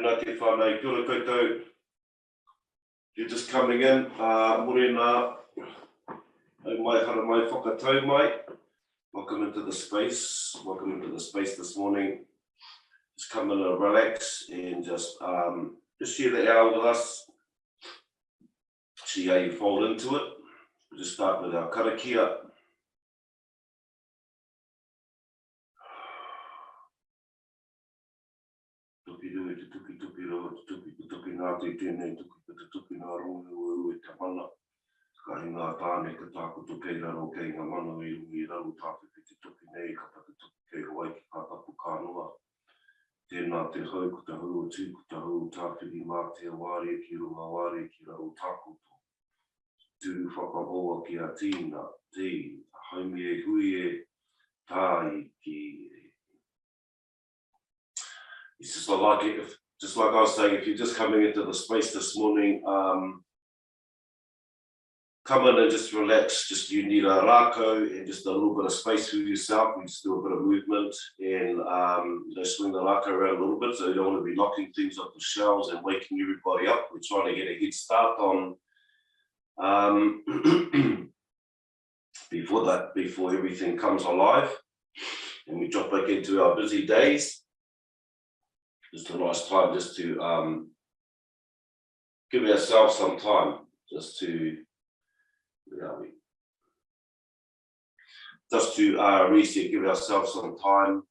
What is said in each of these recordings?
Tēnā te whānau, kia ora koutou. You're just coming in, morena, au mai hara mai whakatau mai. Welcome into the space this morning. Just come in and relax and just share the hour with us. See how you fold into it. We'll just start with our karakia. Nā te tēnei tuki nā rongo e te mana. Ka ngā tāne ka tākutu kei raro kei ngā mana i raro tāpe te tuki nei ka pata tuki kei Hawaii ki ka tapu kānoa. Tēnā te hau ko te hau tū ko te hau tāwhiri mā te wāre ki runga wāre ki raro tākutu. Tūru whakahoa ki a tīna, tī, haumi e hui e tāi ki. It's just like it. Just like I was saying, if you're just coming into the space this morning, come in and just relax. Just you need a rākau and just a little bit of space for yourself. We just do a bit of movement and swing the rākau around a little bit. So you don't want to be knocking things off the shelves and waking everybody up. We're trying to get a head start on before everything comes alive and we drop back into our busy days. Just a nice time just to give ourselves some time just to, reset, give ourselves some time.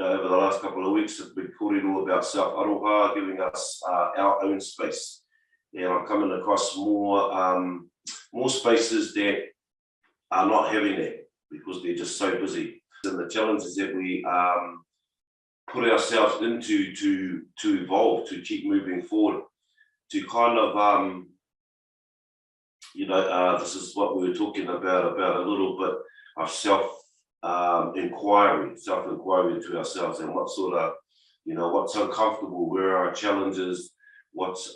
Over the last couple of weeks, it's been all about self-aroha, giving us our own space. And I'm coming across more spaces that are not having that because they're just so busy. And the challenges that we put ourselves into to evolve, to keep moving forward, to kind of, this is what we were talking about a little bit of self-inquiry into ourselves and what sort of, what's uncomfortable, where are our challenges, what's,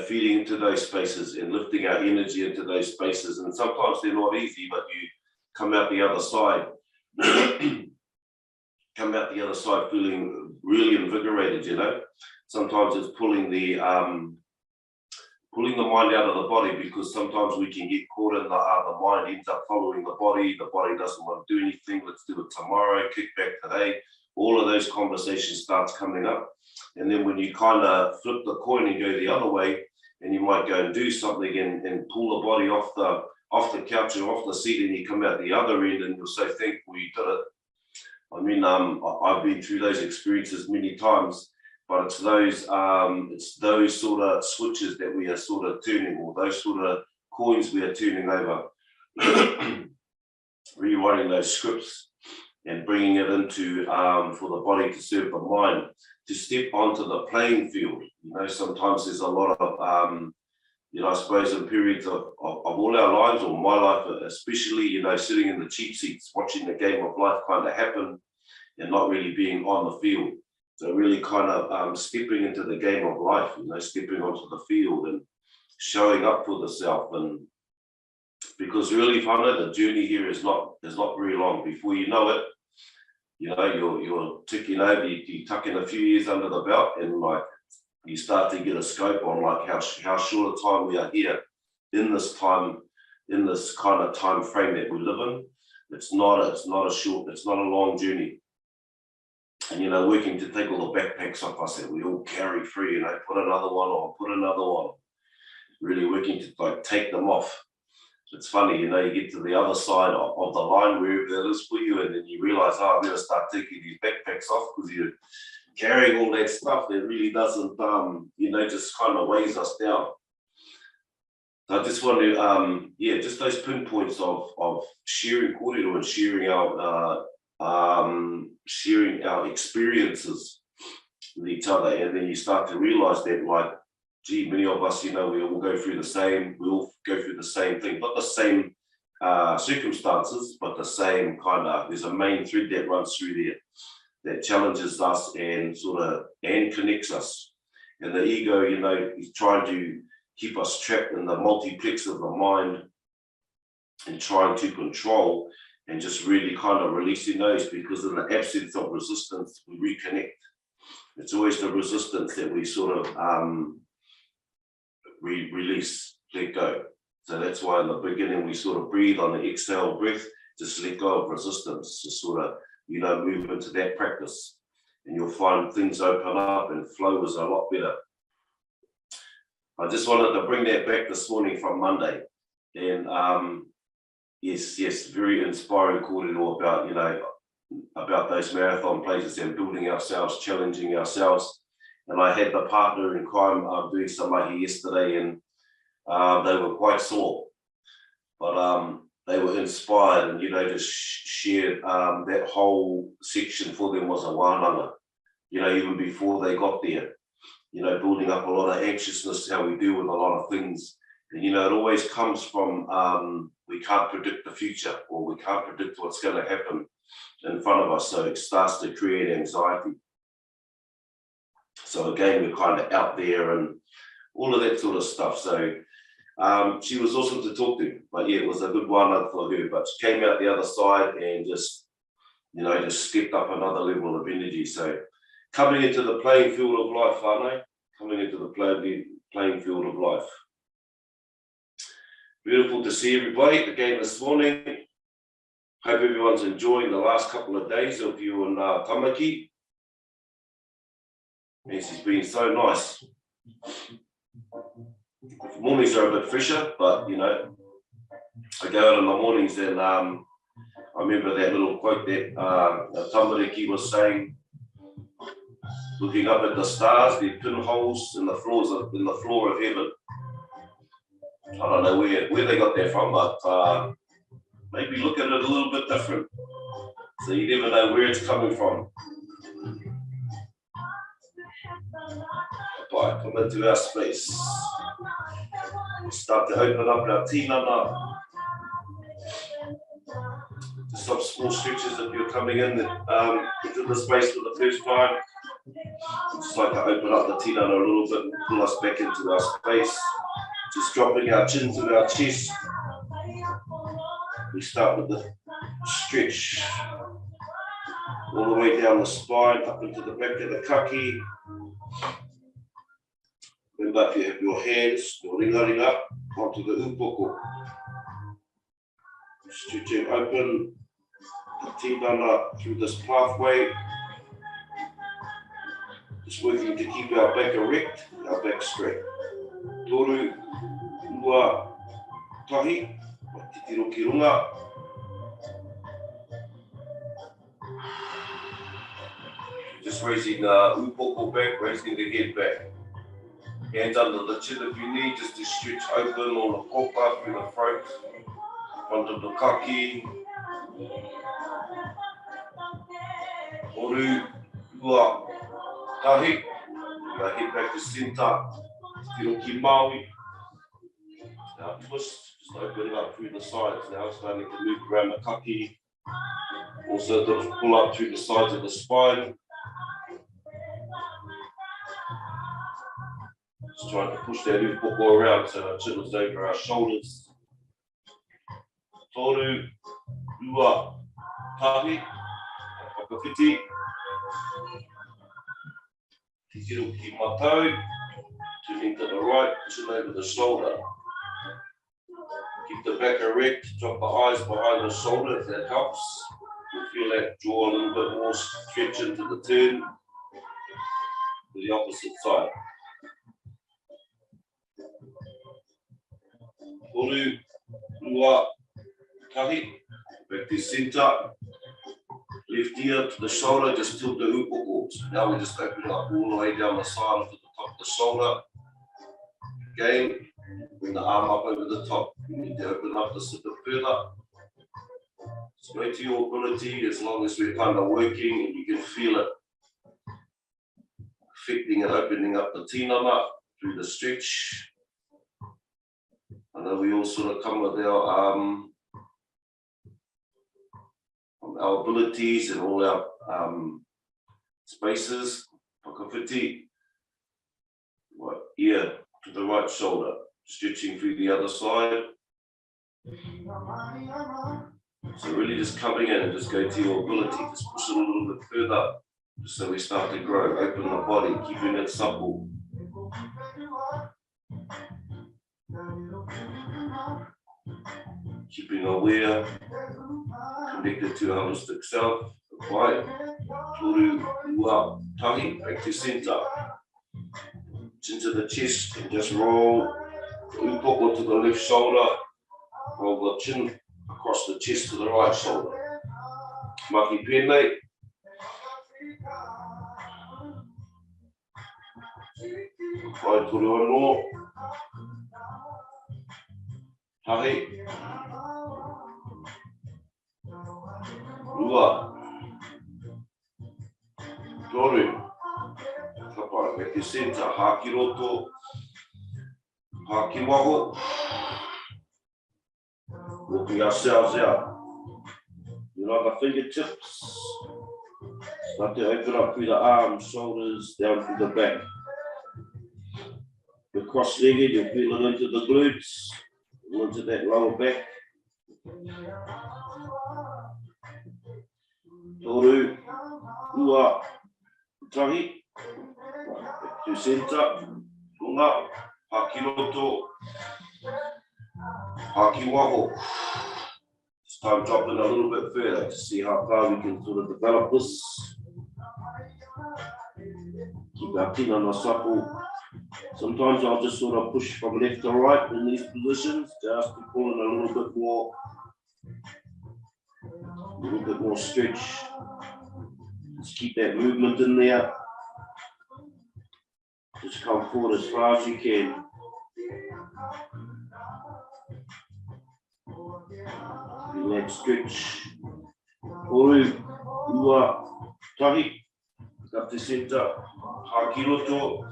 feeding into those spaces and lifting our energy into those spaces. And sometimes they're not easy, but you come out the other side. Come out the other side feeling really invigorated, Sometimes it's pulling the mind out of the body because sometimes we can get caught in the mind ends up following the body doesn't want to do anything, let's do it tomorrow, kick back today. All of those conversations starts coming up. And then when you kind of flip the coin and go the other way, and you might go and do something and pull the body off the couch or off the seat and you come out the other end and you're so thankful you did it. I mean, I've been through those experiences many times, but it's those sort of switches that we are sort of turning, or those sort of coins we are turning over, rewriting those scripts and bringing it into for the body to serve the mind, to step onto the playing field. Sometimes there's a lot of, I suppose in periods of all our lives, or my life especially, sitting in the cheap seats, watching the game of life kind of happen and not really being on the field. So really kind of stepping into the game of life, stepping onto the field and showing up for the self. And because really, whānau, the journey here is not very long. Before you know it, you're ticking over, you tuck in a few years under the belt and like, you start to get a scope on like how short a time we are here in this kind of time frame that we live in. It's not a long journey. And working to take all the backpacks off us that we all carry free, put another one on, really working to like take them off. It's funny, you get to the other side of the line wherever that is for you, and then you realize, I better start taking these backpacks off because you're carrying all that stuff that really doesn't, just kind of weighs us down. So I just want to, just those pinpoints of sharing kōrero and sharing our experiences with each other, and then you start to realize that, like, gee, many of us, we all go through the same thing, not the same circumstances, but the same kind of, there's a main thread that runs through there that challenges us and and connects us. And the ego, is trying to keep us trapped in the multiplex of the mind and trying to control, and just really kind of releasing those, because in the absence of resistance, we reconnect. It's always the resistance that we sort of release, let go. So that's why in the beginning we sort of breathe on the exhale breath, just let go of resistance, just sort of, you know, move into that practice. And you'll find things open up and flow is a lot better. I just wanted to bring that back this morning from Monday. And yes, very inspiring kōrero about, you know, about those marathon places and building ourselves, challenging ourselves. And I had the partner in crime doing some mahi yesterday, and they were quite sore, but they were inspired, and, you know, just shared that whole section for them was a wānanga, you know, even before they got there, you know, building up a lot of anxiousness, how we deal with a lot of things. And, you know, it always comes from we can't predict the future, or we can't predict what's going to happen in front of us, so it starts to create anxiety. So again, we're kind of out there and all of that sort of stuff. So she was awesome to talk to, but yeah, it was a good one for her. But she came out the other side and just, you know, just stepped up another level of energy. So coming into the playing field of life, Whānau, coming into the playing field of life. Beautiful to see everybody again this morning. Hope everyone's enjoying the last couple of days of you in Tamaki. Yes, it's been so nice. Mornings are a bit fresher, but, you know, I go out in the mornings and I remember that little quote that Tamariki was saying, looking up at the stars, the pinholes in the floor of heaven. I don't know where they got that from, but maybe look at it a little bit different. So you never know where it's coming from. Right, come into our space. Start to open up our tinana. Just some small stretches if you're coming in into the space for the first time. Just like to open up the tinana a little bit and pull us back into our space. Just dropping our chin to our chest. We start with the stretch all the way down the spine, up into the back of the kaki. Remember, if you have your hands, your ringa onto the upoko. Stretching open the tinana through this pathway. Just working to keep our back erect, our back straight. Toru, ua, tahi, titiro ki runga. Just raising upoko back, raising the head back. Hands under the chin if you need, just to stretch open all the kopa through the throat, front of the kaki. Toru, ua, tahi. Head back to center. Tiro ki maui. Now twist, just open up through the sides now, starting to move around the kaki. Also pull up through the sides of the spine. Just trying to push that upoko around so our chin is over our shoulders. Toru, ua, tahi, whakawhiti. Titiro ki matau. Turning to the right, chin over the shoulder. Keep the back erect, drop the eyes behind the shoulder if that helps. You'll feel that draw a little bit more stretch into the turn to the opposite side. Toru, ua, tahi, back to center. Left ear to the shoulder, just tilt the upoko. So now we're just opening up all the way down the side to the top of the shoulder. Again, bring the arm up over the top. You need to open up just a bit further. Just go to your ability, as long as we're kind of working and you can feel it affecting and opening up the tinana through the stretch. I know we all sort of come with our abilities and all our spaces. Whakawhiti, right ear to the right shoulder, stretching through the other side. So really just coming in and just go to your ability, just push it a little bit further So we start to grow, open the body, keeping it supple. Keeping aware, connected to holistic self, quiet, toru, ua, tahi, back to center. Chin to the chest and just roll upoko to the left shoulder, roll the chin across the chest to the right shoulder. Maki pēnei. Whai toru anō. Tahi. Ua. Toru. Kapai, back to center. Haki roto. Haki waho. Walking ourselves out. You like our fingertips. Start to open up through the arms, shoulders, down through the back. You're cross-legged, you'll feel it into the glutes, into that lower back. Toru, ua, tahi. Back to center. Lunga, haki roto, haki waho. It's time dropping a little bit further to see how far we can sort of develop this. Keep our tinana supple. Sometimes I'll just sort of push from left to right in these positions, just to pull in a little bit more stretch. Just keep that movement in there. Just come forward as far as you can. Relax, stretch. Toru, ua, tahi. Up to center. Haki roto.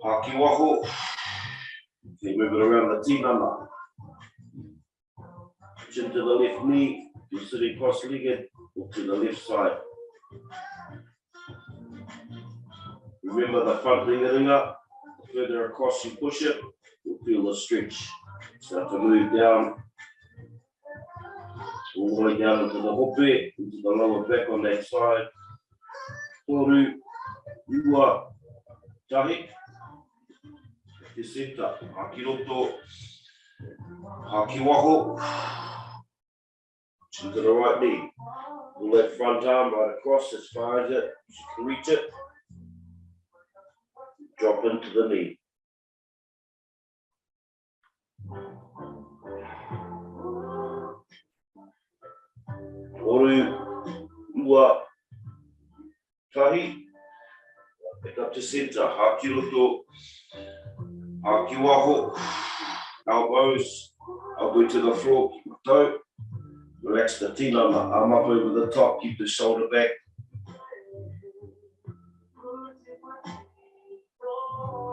Haki waho. Okay, move it around the tinana. Chin to the left knee. You're sitting cross-legged or to the left side. Remember the front ringa. The further across you push it, you'll feel the stretch. Start to move down. All the way down into the hope, into the lower back on that side. Toru, ua, tahi. Te center, haki roto, haki waho. Chin to the right knee. Pull that front arm right across as far as you can reach it. Drop into the knee. Toru, ua, tahi. Back up to center, haki roto, haki waho. Elbows, elbow to the floor, keep the toe. Relax the tinana, arm up over the top, keep the shoulder back.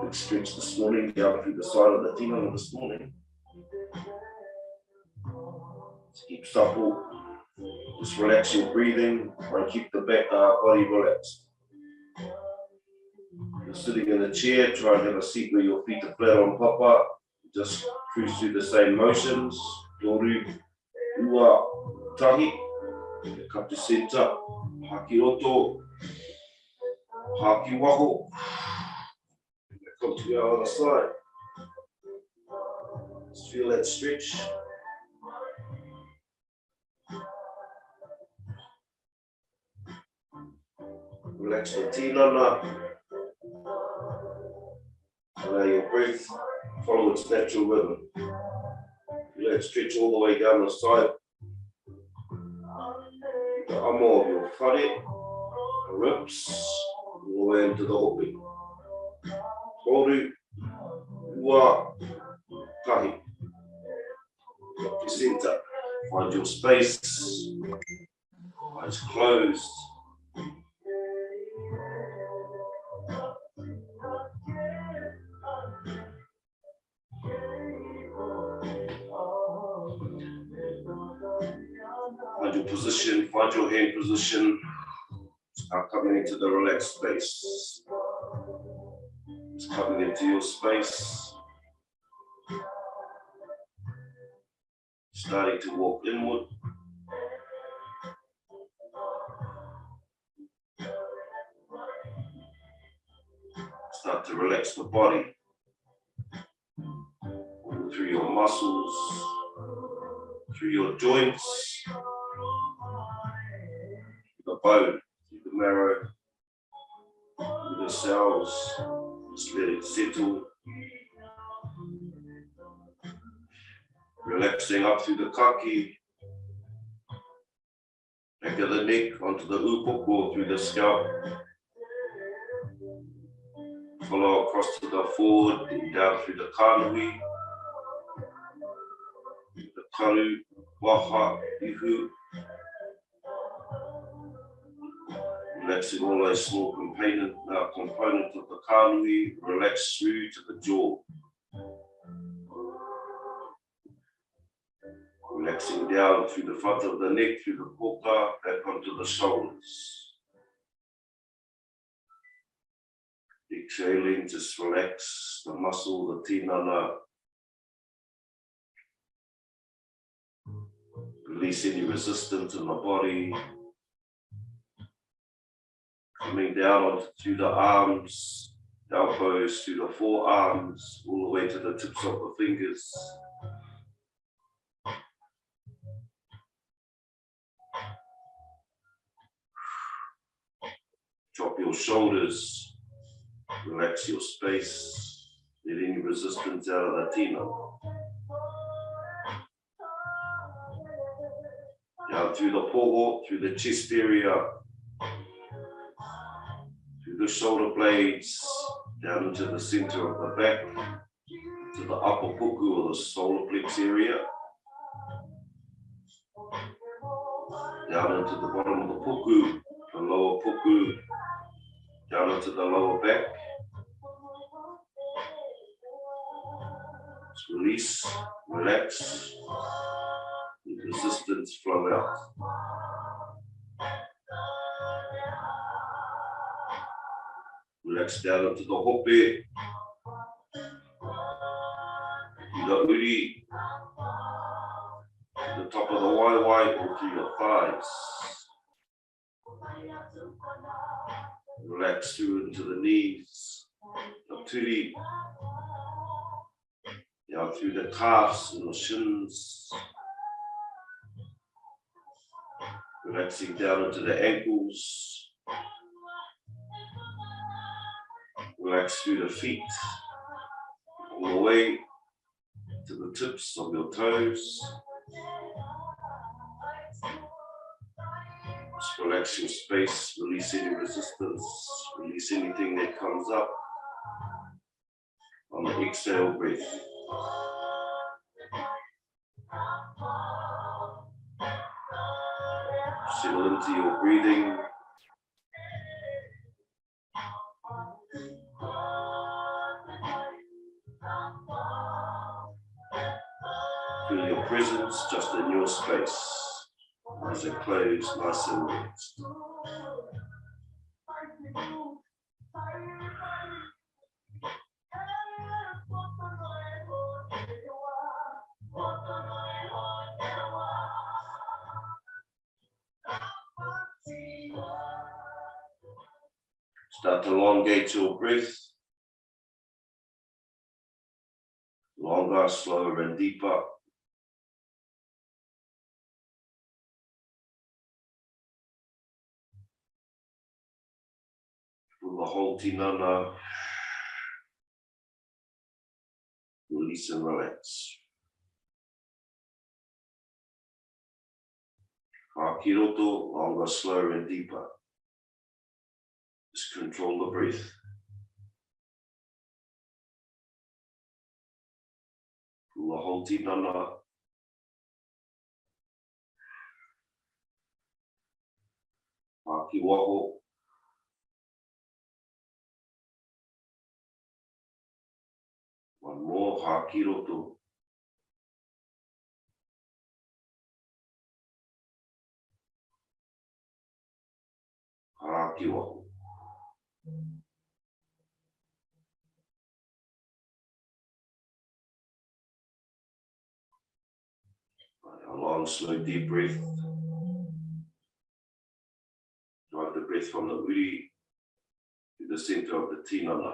Big stretch this morning, down through the side of the tinana this morning. Just keep supple. Just relax your breathing, try and keep the back body relaxed. You're sitting in a chair, try and have a seat where your feet are flat on papa. Just cruise through the same motions. Toru, ua, tahi. Come to center. Haki roto. Haki waho. Come to the other side. Just feel that stretch. Relax the tinana. Allow your breath follow its natural rhythm. Let it stretch all the way down the side. The amo of your whare, the ribs, all the way into the hopi. Toru, ua, tahi. Up to center. Find your space. Eyes closed. Find your position, find your hand position. Start coming into the relaxed space. Just coming into your space. Starting to walk inward. relax the body. Through your muscles, through your joints, the bone, through the marrow, through the cells. Just let it settle. Relaxing up through the kaki, back of the neck, onto the upoko, through the scalp. Follow across to the forward, and down through the kānui, the karu, waha, ihu. Relaxing all those small components of the kānui, relax through to the jaw. Relaxing down through the front of the neck, through the poka, back onto the shoulders. Exhaling, just relax the muscle, the tinana. Release any resistance in the body. Coming down through the arms, elbows, through the forearms, all the way to the tips of the fingers. Drop your shoulders, relax your space, let any resistance out of the tina. Down through the poho, through the chest area, through the shoulder blades, down into the center of the back, to the upper puku or the solar plex area, down into the bottom of the puku, the lower puku, down into the lower back. Just release, relax, let resistance flow out. Relax down into the hope, the uri, the top of the waiwai, or to your thighs. Relax through into the knees, the turi, down through the calves and the shins. Relaxing down into the ankles. Relax through the feet, all the way to the tips of your toes. Just relax your space, release any resistance, release anything that comes up on the exhale breath. Settle into your breathing. Feel your presence just in your space. Nice and closed, nice and relaxed. Start to elongate your breath. Longer, slower and deeper. Feel the whole tinana. Release and relax. Hakiroto, longer, slower and deeper. Just control the breath. Feel the whole tinana. Haki waho. One more, hakiroto. Haki waho. A long, slow, deep breath. Drive the breath from the uri to the center of the tinana.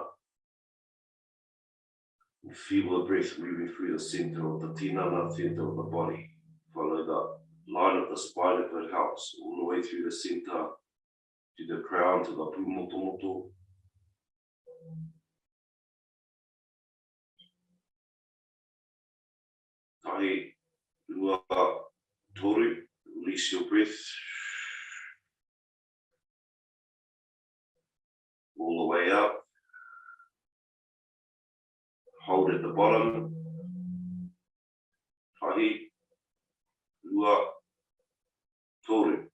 Feel the breath moving through the center of the tinana, center of the body. Follow the line of the spine if it helps, all the way through the center, to the crown, to the pumotomoto. Tahi, rua, toru, release your breath. All the way up. Hold at the bottom. Tahi, rua, toru.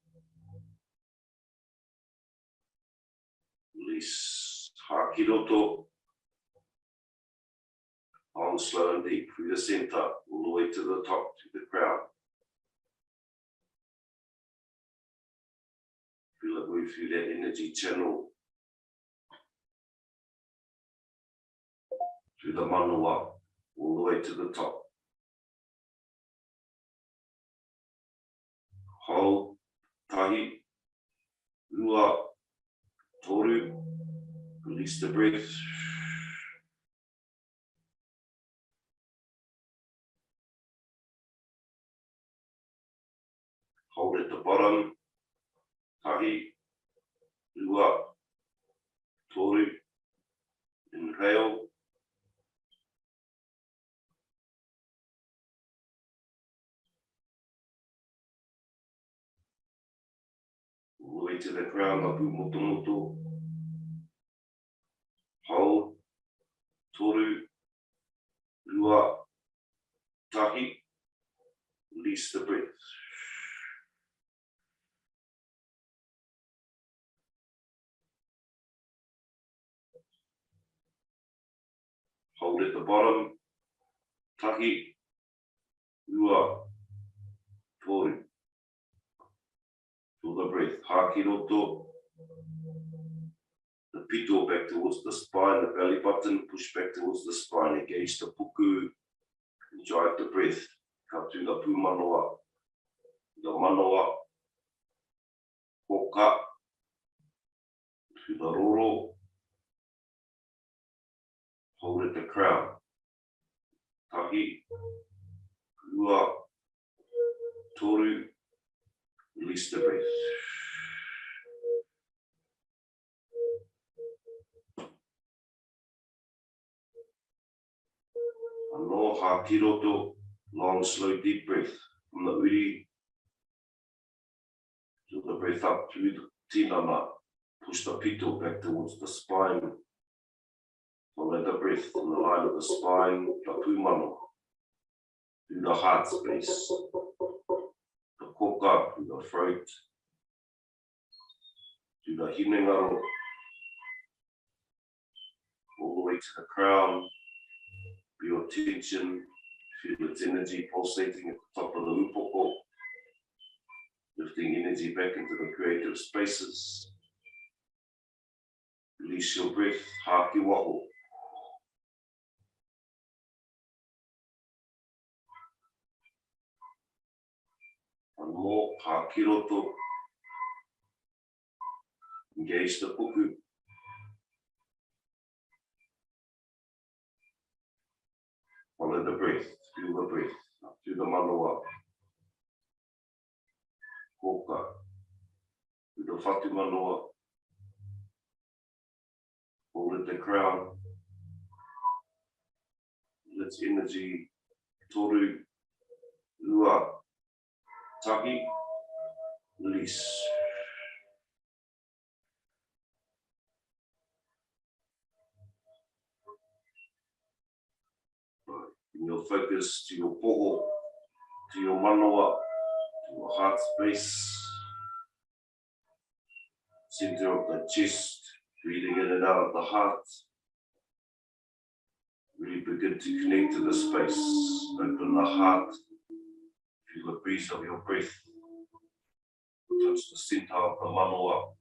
Release, hakiroto. Hold slow and deep through the center, all the way to the top, to the crown. Feel it move through that energy channel. Through the manawa, all the way to the top. Hold, tahi, rua, toru. Release the breath. Hold at the bottom. Tahi, rua, toru. Inhale. All the way to the crown, apu motomoto. Hold, toru, rua, tahi. Release the breath. Hold at the bottom. Tahi, rua, toru. Feel the breath. Hakiroto. The pito back towards the spine, the belly button, push back towards the spine, engage the puku, and drive the breath. Come to the pumanoa, the manoa, koka, to the roro, hold at the crown. Tahi, rua, toru, release the breath. Ano hakiroto, long, slow, deep breath from the uri. Feel the breath up through the tinana. Push the pito back towards the spine. Follow the breath in the line of the spine, the pumano, through the heart space, the koka, through the throat, through the Hinengaro, all the way to the crown. Feel tension, feel its energy pulsating at the top of the upoko, lifting energy back into the creative spaces. Release your breath, haki waho. One more, hakiroto. Engage the puku. Follow the breath, feel the breath, up to the manoa. Koka, to the whatu manoa. Hold at the crown. Let's energy, toru, rua, tahi, release. Bring your focus to your poho, to your manoa, to your heart space, center of the chest, breathing in and out of the heart. Really begin to connect to the space, open the heart, feel the breeze of your breath, touch the center of the manoa.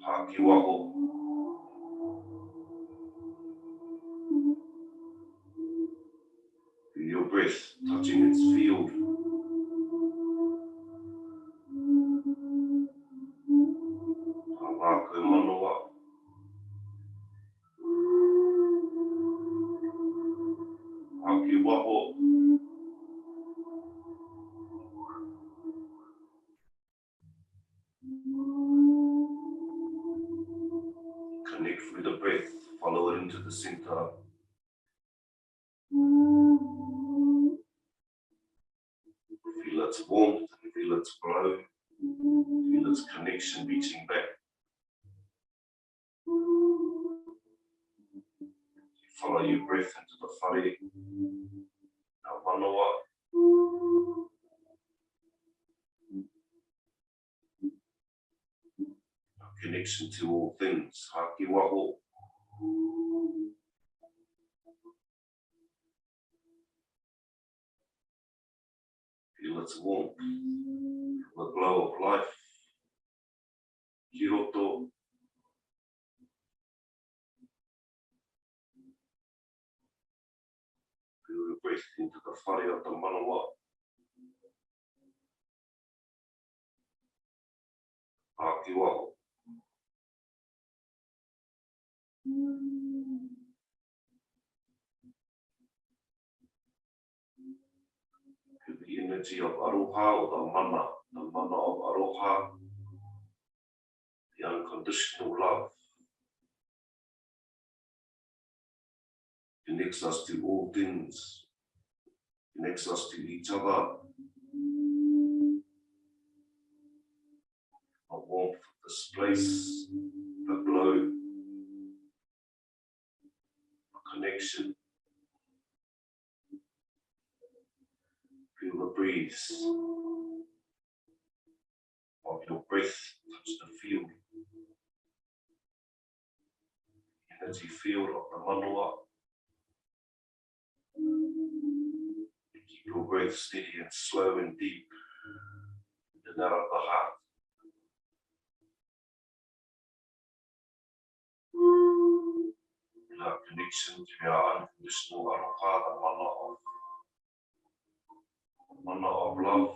Haki waho. Feel your breath touching its field. Connect with the breath, follow it into the center. Feel its warmth, feel its glow, feel its connection reaching back. Follow your breath into the whare, our Whānau. Our connection to all things, haki waho. Feel its warmth, the glow of life. Kiroto. Feel the breath into the whare of the manawa. Haki waho. Feel the energy of aroha or the mana of aroha. The unconditional love connects us to all things, connects us to each other. The warmth of this place, the glow, the connection. Feel the breeze of your breath touch the field. Energy field of the manawa. Keep your breath steady and slow and deep in and out of the heart. Our connection to our unconditional aroha, the mana of love.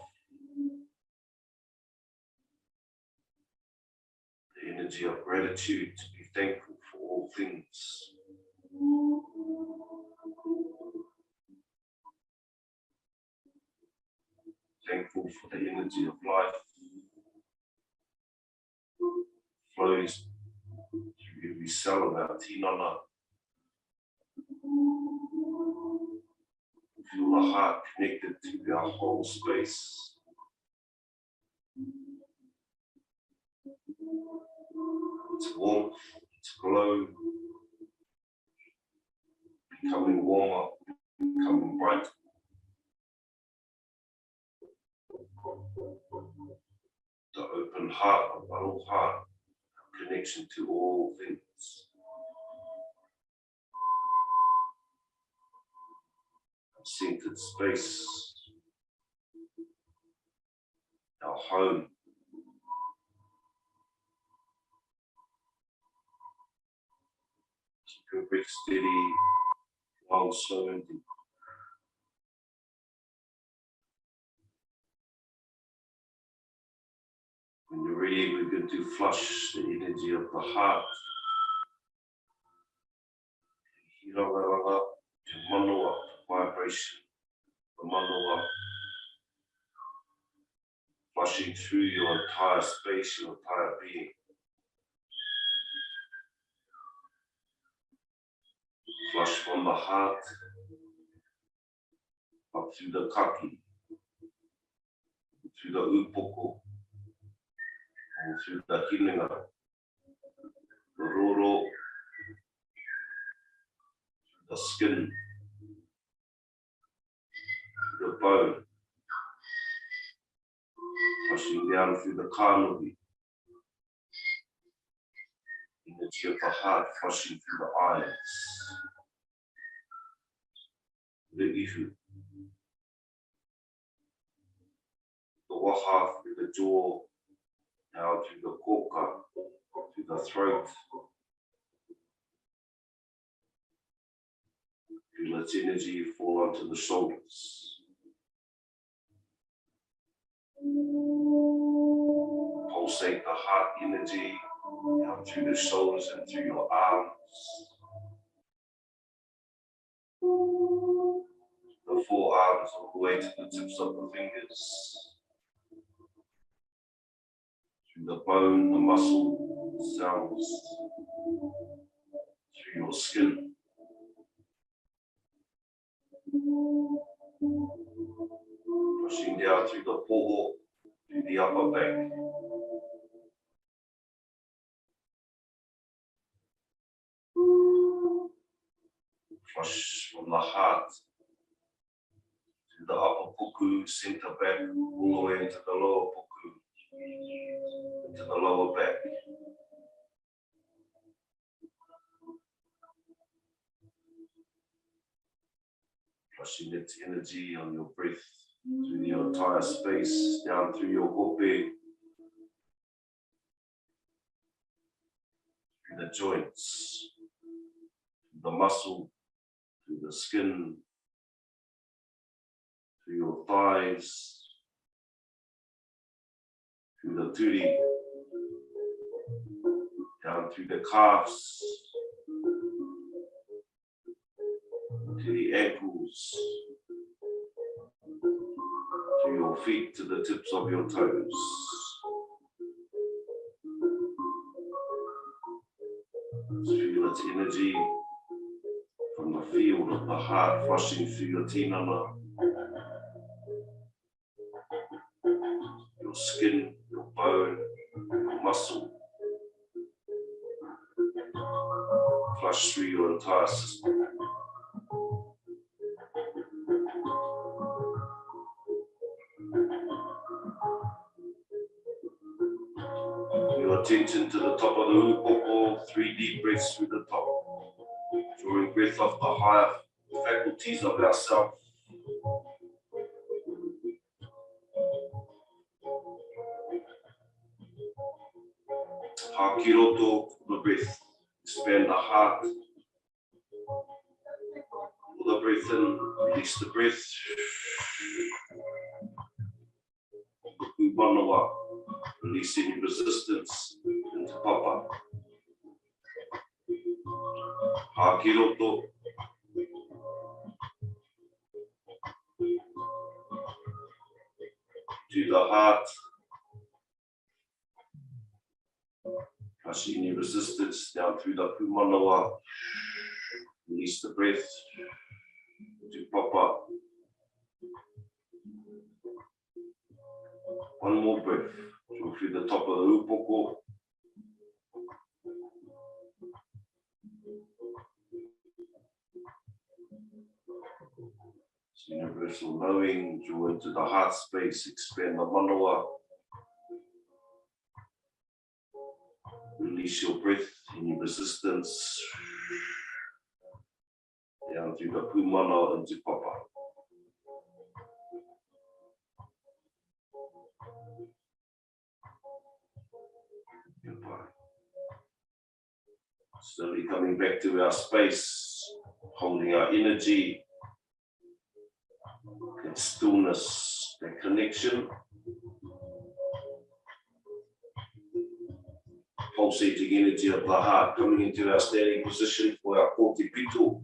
The energy of gratitude, to be thankful for all things. Thankful for the energy of life. Flows through every cell of our tinana. Feel the heart connected to our whole space. Its warmth, its glow, becoming warmer, becoming bright. The open heart of aroha, connection to all things. A centered space, our home. Keep your breath steady, long, slow and deep. When you're ready, we're going to flush the energy of the heart. Hinengaro, the manawa, vibration, the manawa. Flushing through your entire space, your entire being. Flush from the heart, up through the kaki, through the upoko, and through the Hinengaro, the roro, the skin, the bone, flushing down through the kānui, energy of the heart flushing through the eyes, the ihu, the waha through the jaw, now through the koka, through the throat. Feel its energy fall onto the shoulders. Pulsate the heart energy down through the shoulders and through your arms. The forearms all the way to the tips of the fingers. Through the bone, the muscle, the cells. your skin. Pushing down through the poho, to the upper back. Flush from the heart to the upper puku, center back, all the way into the lower puku, into the lower back. Flushing its energy on your breath through the entire space, down through your hope, through the joints, the muscle, through the skin, through your thighs, through the turi, down through the calves, to the ankles, to your feet, to the tips of your toes. Feel its energy from the field of the heart flushing through your tinana, your skin, your bone, your muscle. Flush through your entire system. Your attention to the top of the upoko, 3 deep breaths through the top. Drawing breath off the higher faculties of ourselves. Hakiroto, the breath. Expand the heart. Pull the breath in, release the breath. Whānau, release any resistance into papa. Hakiroto. To the heart. Flush any resistance down through the pūmanawa. Release the breath to papa. One more breath. Go through the top of the upoko. Universal knowing, draw into the heart space, expand the manawa. Release your breath, any resistance. Down through the pūmana into papa. Goodbye. Slowly coming back to our space, holding our energy. That stillness, that connection, pulsating energy of the heart coming into our standing position for our kote pito,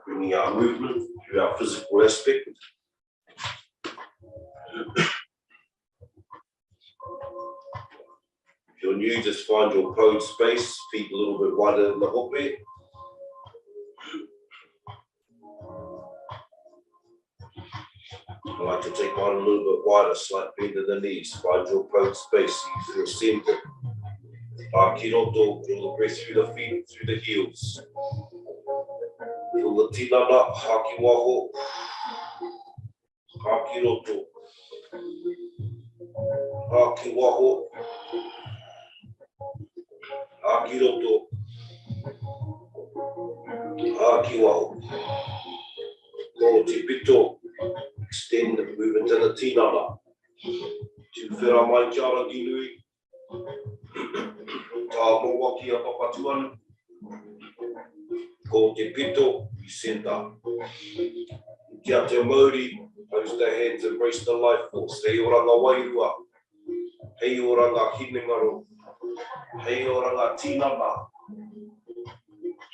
bringing our movement through our physical aspect. If you're new, just find your pose space, feet a little bit wider than the hope. I like to take mine a little bit wider, slight bend in the knees, find your pose space, you feel centered. Hakiroto, draw the breath through the feet, through the heels. Feel the tinana, haki waho. Hakiroto. Haki waho. Hakiroto. Haki waho. Kote pito. Extend, move into the tinana. Tu whira mai te ara dinui. Tā mowaki a papatuan. Ko te pito, we senta. Kia te Māori, pose the hands, embrace the life force. Hei oranga Wairua. Hei oranga Hinengaro. Hei oranga Tinana.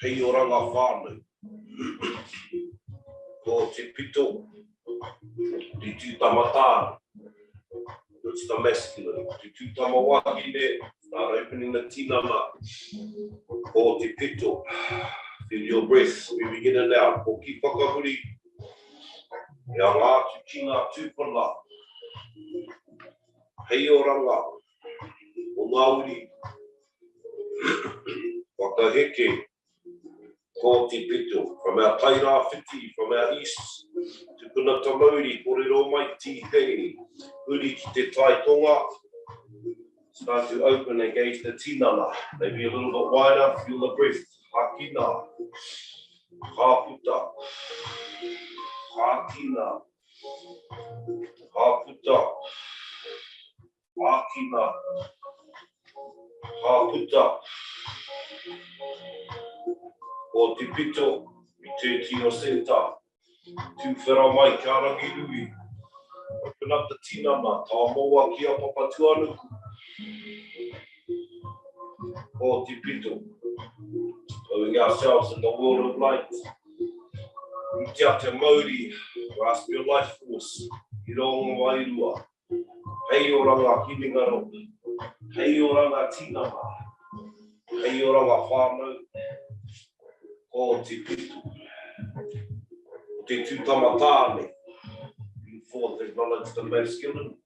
Hei oranga Whānau. Ko te pito. Te tūtama tāna. It's the masculine. Te tūtama wahine, Start opening the tinana. Ko te pito. Feel your breath moving in and out. Ko ki whakahuri. Ia ngā tu ki ngā tūpuna. Hei o ranga. O ngā uri. Whakaheke. Ko te pito. From our taira whiti, from our east. Tupuna tamauri, korero mai ti hei. Uri ki te tai tonga. Start to open and engage the tinana. Maybe a little bit wider, feel the breath. Hakina. Haputa. Hakina. Haputa. Hakina. Haputa. Ko te pito, i te tino senta. Tu whera mai kia rangi nui. Open up the tinana, tā moa kia papatuanuku. Ko te pito. Knowing ourselves in the world of light. I te ate Māori, grasp your life force. I rongo Wairua. Hei o ranga Hinengaro. Hei o ranga Tinana. Hei o ranga Whānau. Ko te pito. Te tūtama tāne. Bring forth, acknowledge the masculine.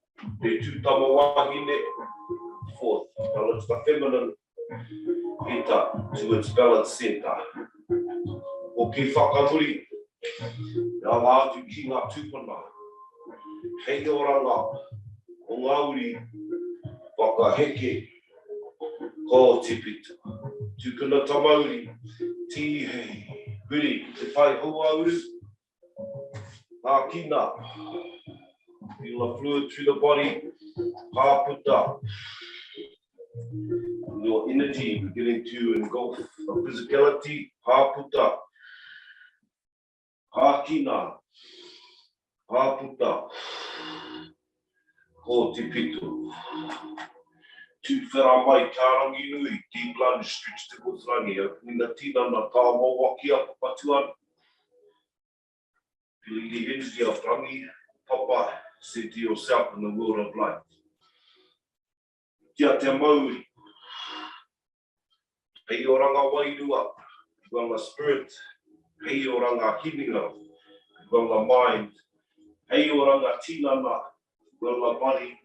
Te tūtama wahine. Forth, acknowledge the feminine. Ita to its balanced center. O ki whakamuri. Ia ngā tu ki ngā tūpuna. Hei o ranga. O ngā uri. Whakaheke. Ko te pito. Tūkuna tamauri. Ti hei. Huri. Te pai hoa uru. Ngā kina. Feel the fluid through the body. Haputa. Your energy beginning to engulf the physicality. Haputa. Hakina. Haputa. Ko te pito. Tu whera mai kia rangi nui. Deep lunge, stretch te kotrangi. Opening the tinana, tā maua kia papatuan. Feeling the energy of rangi. Papa, say to yourself in the world of light. Kia te Māori. Hei o ranga Wairua. Well the spirit. Hei o ranga Hinengaro. Well the mind. Hei o ranga tinana. Well the body.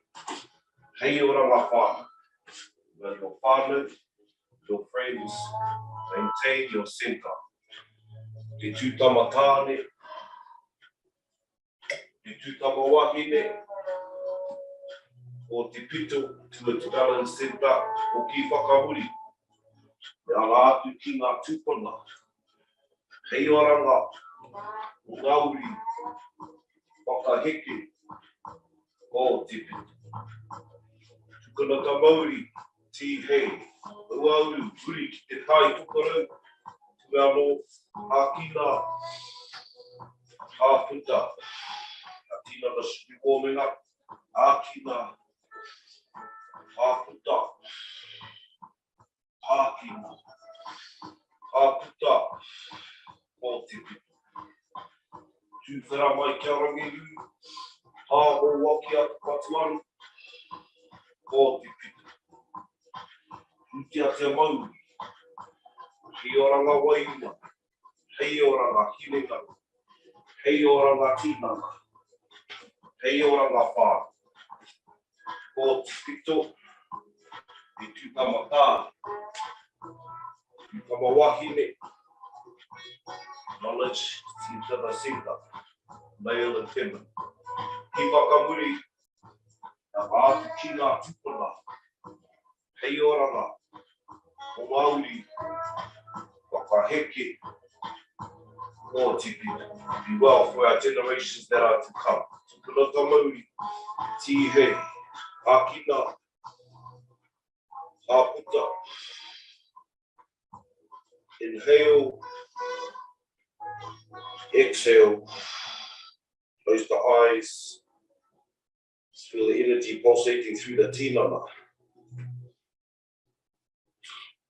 Hei o ranga whānau. Well your whānau, your friends. Maintain your center. Te tūtama tāne. Te tūtama wahine. O te pito to its balanced center. O ki whakamuri. Ia ngā tu ki ngā tūpuna. Hei o ranga. O ngā uri. Whakaheke. Ko te pito. Tukuna ka Māori. Ti hei. Ua uru. Uri ki te tai tukarau. Tu ano. Hakina. Haputa. Tinana should be warming up. Hakina. Haputa. Hakina. Haputa. Ko te pito. Tu whera mai kia rangi nui. Ha o waki atu patuanu. Ko te pito. Tu te ate Māori. Hei o ranga Wairua. Hei o ranga Hinengaro. Hei o ranga Tinana. Hei o ranga whānau. Ko te pito. Te tūtama tā. Tūtama wahine. Knowledge to the center. Male and feminine. Ki whakamuri. Ia ātu ki ngā tūpuna. Hei o ranga. O Māori. Whakaheke. Ko te pito. Be well for our generations that are to come. Tūpuna tā Māori. Ti hei. Hakina. Haputa. Inhale. Exhale. Close the eyes. Feel the energy pulsating through the tinana.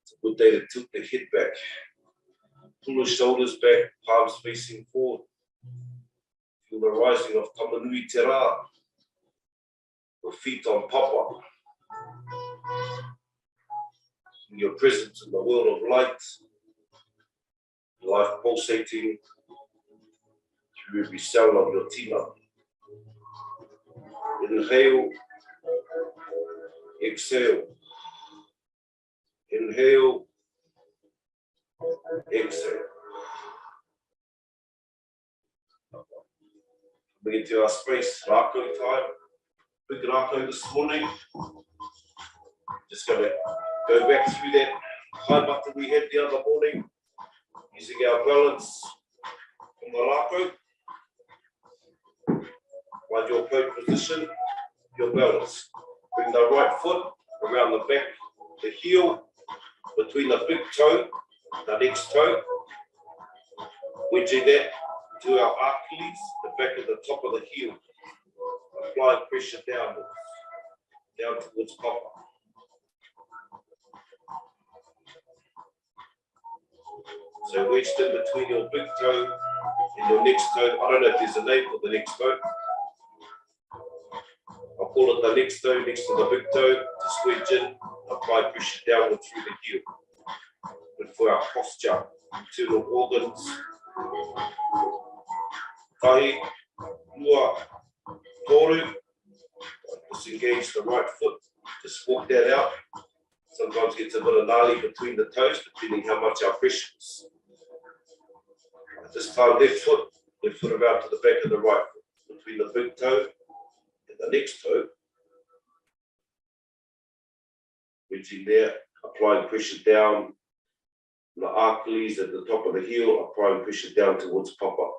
It's a good day to tilt the head back. Pull the shoulders back, palms facing forward. Feel the rising of tamanui te rā. Your feet on papa. in your presence in the world of light, life pulsating through every cell of your tina. Inhale, exhale. Inhale, exhale. Coming into our space, Rākau time. Big Rākau this morning. Just going to go back through that high button we had the other morning, using our balance from the Rākau. Find your point position, your balance. Bring the right foot around the back, the heel, between the big toe, the next toe. Wedging that to our Achilles, the back of the top of the heel. Applying pressure downwards, down towards copper. So wedged in between your big toe and your next toe. I don't know if there's a name for the next toe. I'll call it the next toe, next to the big toe. Just wedge in, apply pressure downward through the heel. Good for our posture, internal organs. Tahi, lua, toru. Disengage the right foot, just walk that out. Sometimes gets a bit of gnarly between the toes, depending how much our pressure is. This time, left foot about to the back of the right foot, between the big toe and the next toe. Reaching there, applying pressure down. The Achilles at the top of the heel, applying pressure down towards papa.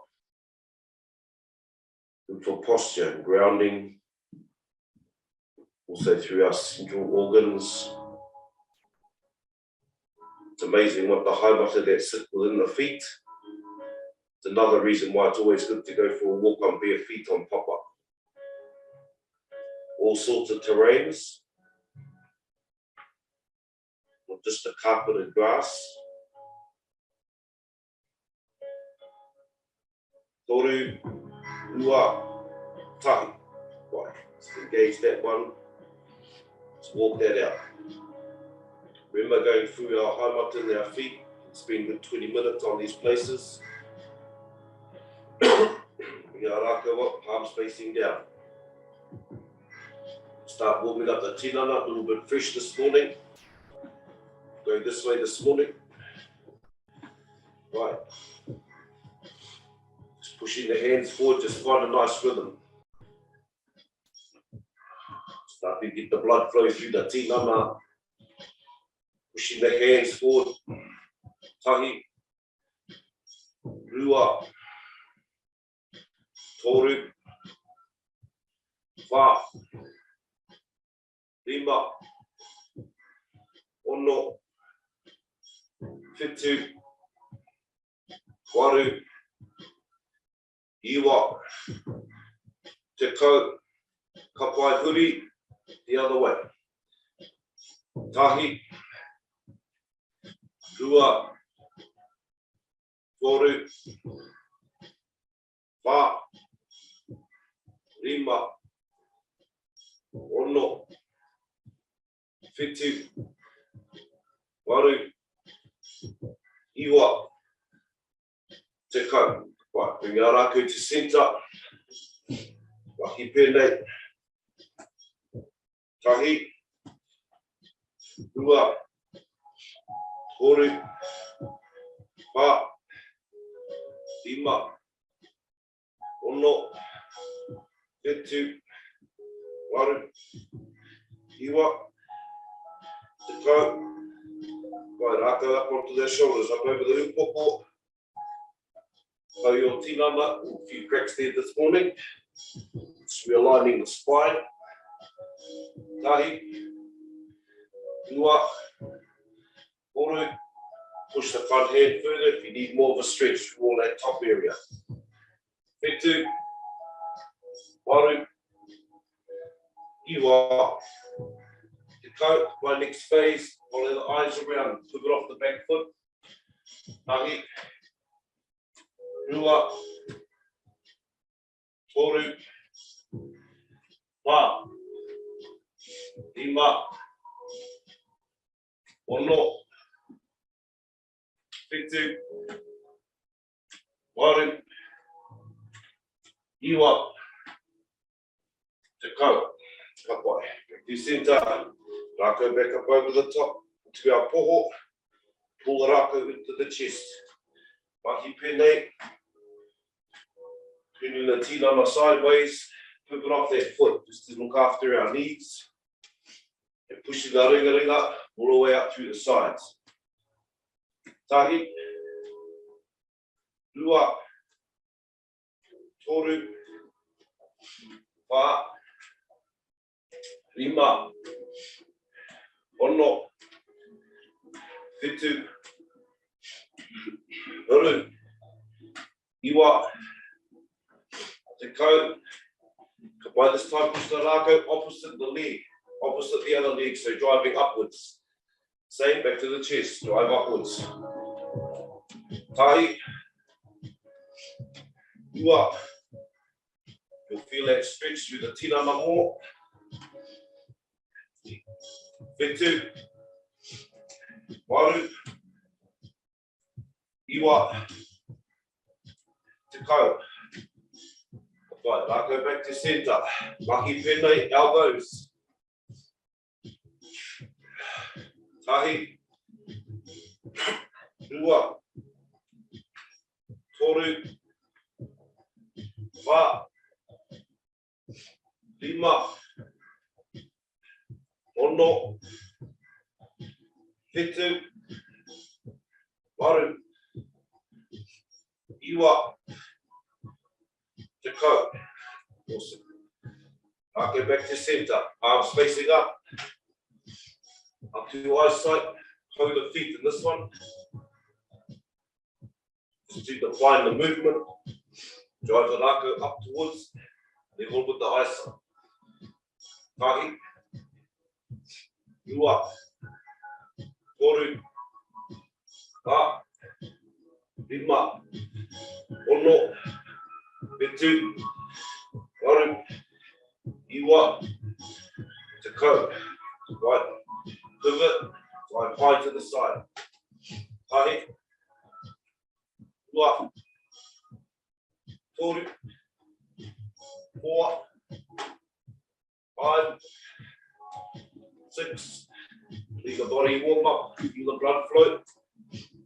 Good for posture and grounding. Also through our central organs. It's amazing what the haibata that sit within the feet. It's another reason why it's always good to go for a walk on bare feet on papa. All sorts of terrains, not just the carpeted grass. Toru, lua, tahi. Right, let's engage that one. Let's walk that out. Remember going through our haimata and our feet, spend a good 20 minutes on these places. Bring our rākau up, palms facing down. Start warming up the tinana, a little bit fresh this morning. Going this way this morning. Right. Just pushing the hands forward, just find a nice rhythm. Start to get the blood flow through the tinana. Pushing the hands forward. Tahi. Rua. Toru. Whā. Rima. Ono. Whitu. Waru. Iwa. Te kau. Kapai huri. The other way. Tahi. Rua. Toru. Whā. Rima. Ono. Whitu. Waru. Iwa. Te kau. Right, bring our rākau to centre. Wahi pēnei. Tahi. Rua. Toru. Whā. Rima. Ono. Whitu. Waru. Iwa. Te kau. Right, rākau up onto their shoulders, up over the upoko. So your tinana, a few cracks there this morning. Just realigning the spine. Tahi. Rua. Toru. Push the front hand further if you need more of a stretch through all that top area. Whitu. Waru. Iwa. Te kau, my next phase, follow the eyes around, pivot off the back foot. Tahi. Rua. Toru. Whā. Rima. Ono, Fitu, Waru, Iwa, Te Kau, Kapai, Te Senta, Rākau back up over the top, to our poho, pull the Rākau into the chest. Mahi Pēnei, turning the Tinana sideways, pivot off that foot, just to look after our knees, and pushing the ringa all the way up through the sides. Tahi, Lua, Toru, Whā, Rima, Ono, Fitu, Uru, Iwa, Te Kau. By this time, push the Rākau opposite the leg, opposite the other leg, so driving upwards. Same, back to the chest, drive upwards. Tai, Ua. You'll feel that stretch through the tinana more. Fitu, Waru, Iwa, Te Kau. Right, Rākau back to centre. Mahi Pēnei, elbows. Tahi. Rua. Toru. Whā. Lima. Ono. Fitu. Waru. Iwa. Te Kau. Awesome. Rākau back to centre. Arms facing up. Up to your eyesight. Hold the feet in this one. Just to define the movement. Drive the Rākau up towards. Level with the eyesight. Tahi. Rua. Toru. Whā. Rima. Ono. Fitu. Waru, Iwa, Te Kau. Right, pivot, drive high to the side. Tahi, Rua, Toru, 4, 5, 6. Leave the body warm up, feel the blood flow.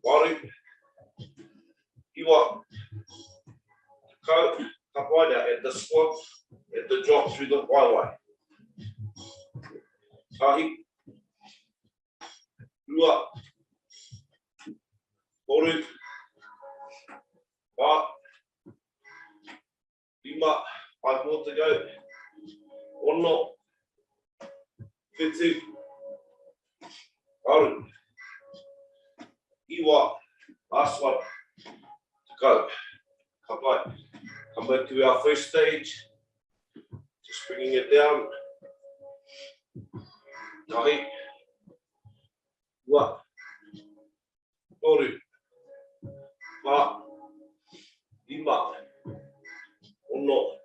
Waru, Iwa, Te Kau. Kapai now at the squat, at the drop through the waiwai. Tahi. Rua. Toru. Whā. Lima. 5 more to go. Ono. Fitu. Waru. Iwa. Last one. To go. Kapai. Come back to our first stage, just bringing it down. Tahi, Rua, Toru, Whā, Lima, Ono,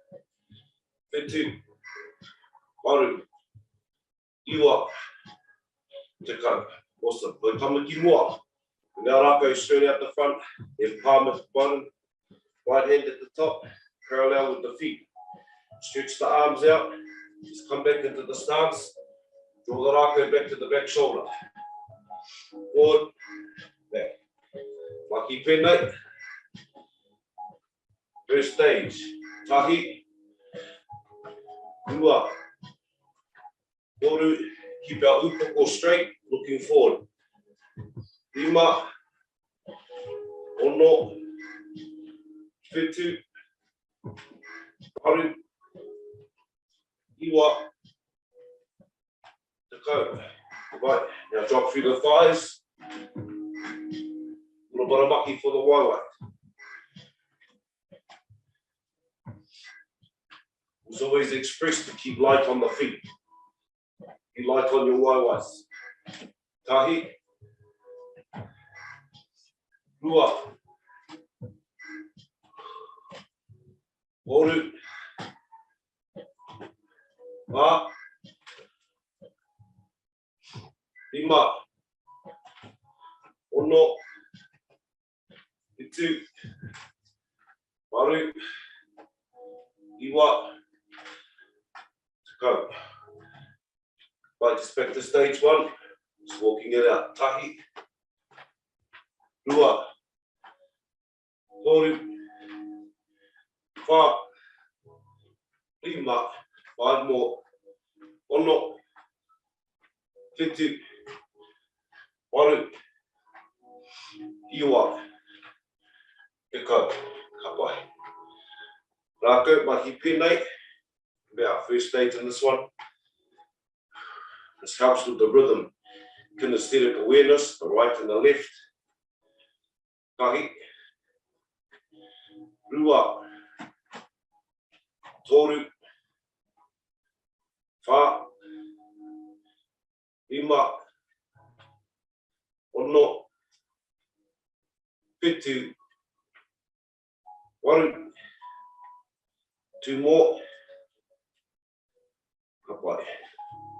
Fitu, Waru, Iwa, Te Kau. Awesome. We'll come ki mua. Now Rākau straight out the front, then palm at the bottom, right hand at the top. Parallel with the feet. Stretch the arms out. Just come back into the stance. Draw the Rākau back to the back shoulder. Forward, back. Mahi Pēnei. First stage. Tahi. Rua. Toru. Keep our upoko straight, looking forward. Rima. Ono. Fitu. Waru, Iwa, Te Kau. Right, now drop through the thighs. Little bit of maki for the waiwai. It's always expressed to keep light on the feet. Keep light on your waiwais. Tahi. Rua. Toru. Whā. Lima. ono, itu, waru, iwa, go. Right, just back to stage one, just walking it out, tahi, rua, toru, wha, rima, 5 more, ono, fitu, waru, iwa, e kau, ka pai. Rākau, mahi pēnei, our first stage in this one. This helps with the rhythm, kinesthetic awareness, the right and the left. Kahi, rua, toru, wha, rima, ono, fitu, waru, 2 more.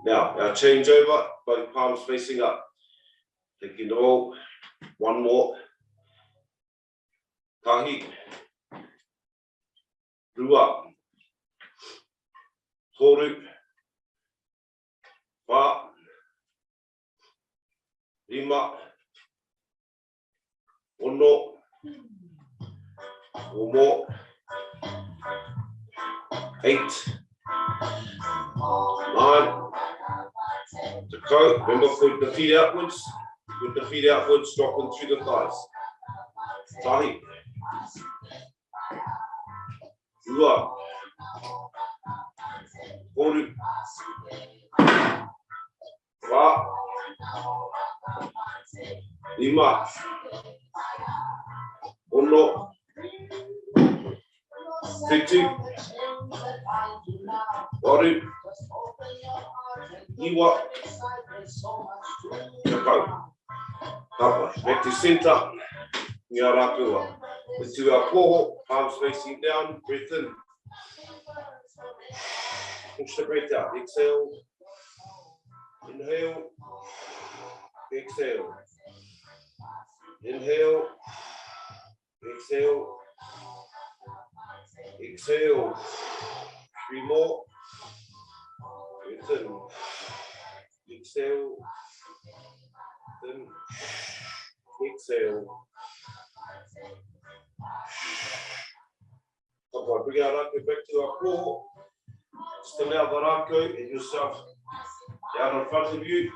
Now, our change over, both palms facing up. Taking the roll, 1 more. Tahi, rua, toru, wha, rima, ono, 4 more. 8, 9, to go. Remember, put the feet outwards, dropping through the thighs. Tahi, rua, toru, wha, rima, ono, fitu, waru, iwa, Ngākau. Back to centre, Ngā Rākau. Into our poho, palms facing down, breath in. Push the breath out, exhale, inhale, exhale, inhale, exhale, exhale, 3 more, breath in, exhale, then exhale. Okay, bring our Rākau back to our core. Just allow the Rākau and yourself down in front of you.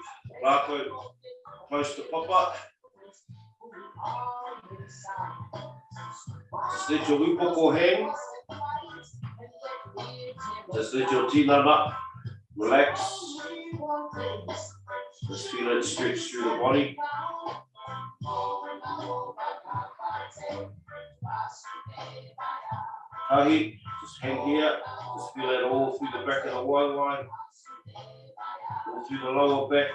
Rākau close to papa. Just let your wipoko hang. Just let your tinana relax. Just feel it stretch through the body. Kahi, just hang here. Just feel it all through the back of the waiwai, all through the lower back,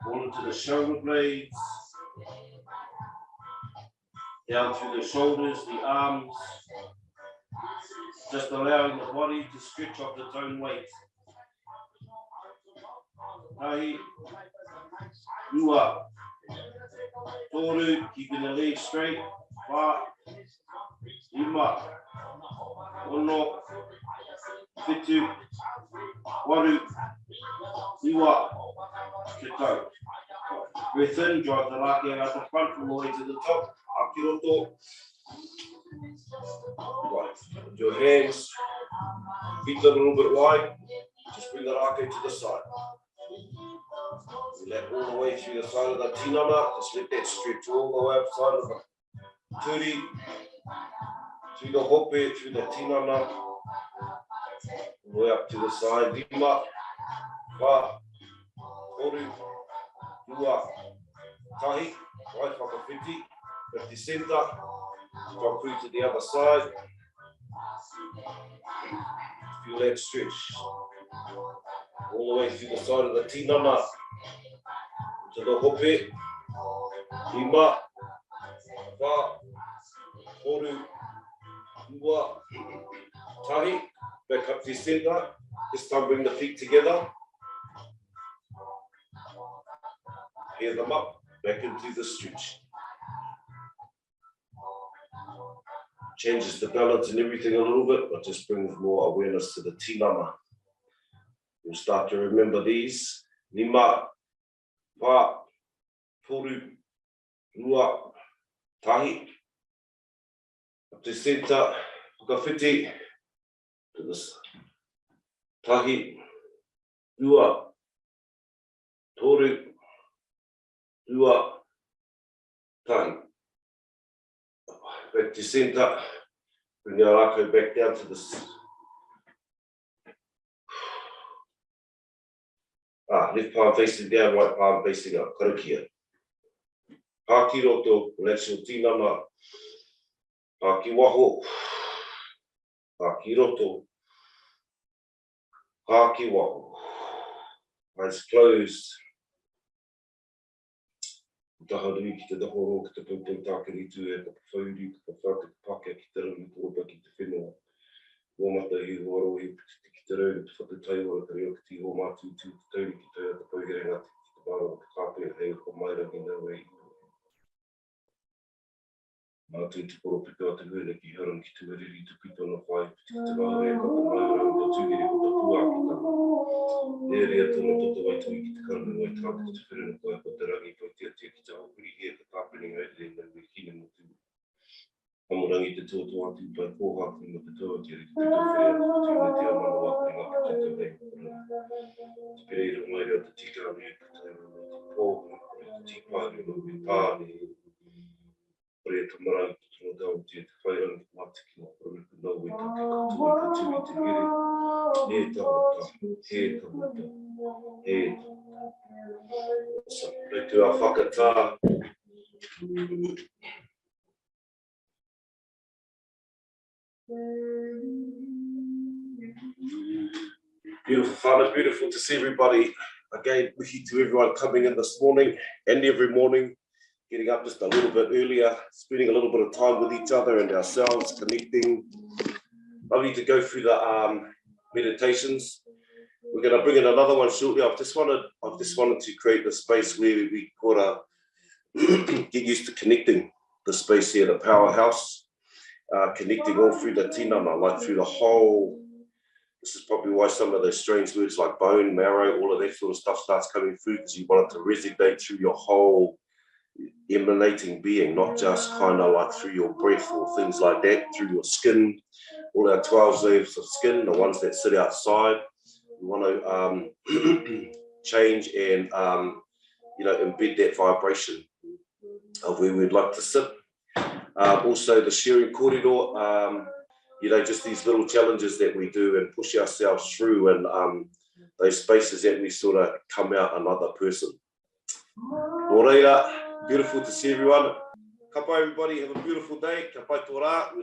all into the shoulder blades, down through the shoulders, the arms. Just allowing the body to stretch off its own weight. Kahi, rua, toru, keeping the legs straight, wha, rima, ono, fitu, waru, iwa, te kau. Breath in, drive the rākau out the front from the way to the top, akiroto. Right, your hands, feet a little bit wide, just bring the rākau to the side. Let all the way through the side of the tinana, just let that stretch all the way up the side of the turi, through the hope, through the tinana, all the way up to the side. Rima, wha, toru, rua, tahi, right whakawhiti, back to centre, drop through to the other side. Feel that stretch. All the way through the side of the tinana, to the hope, rima, wha, toru, rua, tahi, back up to centre. This time bring the feet together. Pair them up, back into the stretch. Changes the balance and everything a little bit, but just brings more awareness to the tinana. We'll start to remember these. Lima, Wā, Toru, Rua, Tahi. Up to center, whakawhiti, to this. Tahi, Rua, Toru, Rua, Tahi. Back to center, bring your Rākau back down to this. Left palm facing down, right palm facing up, karakia. Hāki roto, relax your tinana. Hāki waho. Hāki roto. Hāki waho. Eyes closed. Taharui ki te tahoro, ki te paupau tākiri tū e ka whauri, ki te whaka pake ki te rangi tōpa ki te whenua. Wōmata i waro i piti ki te rau, te whakatai ora ka reo ki te ho mātu tū te tauri ki te te pauherenga ki te waro ki te kāpea hei o ka mairangi nau e i. Mātu te koro pika o te huele ki haram ki te mariri te pito na whai, piti ki te maure e kapa maurau ka tūgiri ko ta pua ki tama. E rea tōna toto wai tui ki te karanu wai tātu ki te whenua koe ko te rangi pai tia tia ki te hokuri hea ka tāpeni ngai le nau e hine mo tū. Amorangi te tōtua atu pai kōhaki mo te tōa tia ki te pito whenua ki tūne te amana waka ngā ki te tau hei kōrana. Te pereira mai rea te tikāne e ka tau mo te pōhuna, te tīpāre mo te tāne. Rea te marangi te tōna tau tia te whairangi te matiki mo kore ku nau e ka pika tui ka tui te here. He tamata, he tamata, he tamata. So, rei tu a whakatā. Beautiful, Whānau, beautiful to see everybody. Again, mihi to everyone coming in this morning and every morning, getting up just a little bit earlier, spending a little bit of time with each other and ourselves, connecting. Lovely to go through the meditations. We're going to bring in another one shortly. I've just wanted to create the space where we gotta get used to connecting the space here, the powerhouse, connecting all through the tinana, like through the whole. This is probably why some of those strange words like bone, marrow, all of that sort of stuff starts coming through, because you want it to resonate through your whole emanating being, not just kind of like through your breath or things like that, through your skin, all our 12 layers of skin, the ones that sit outside. We want to change and embed that vibration of where we'd like to sit. Also the sharing corridor, just these little challenges that we do and push ourselves through, and those spaces that we sort of come out another person. Beautiful to see everyone. Ka pai everybody, have a beautiful day. Ka pai tō rā.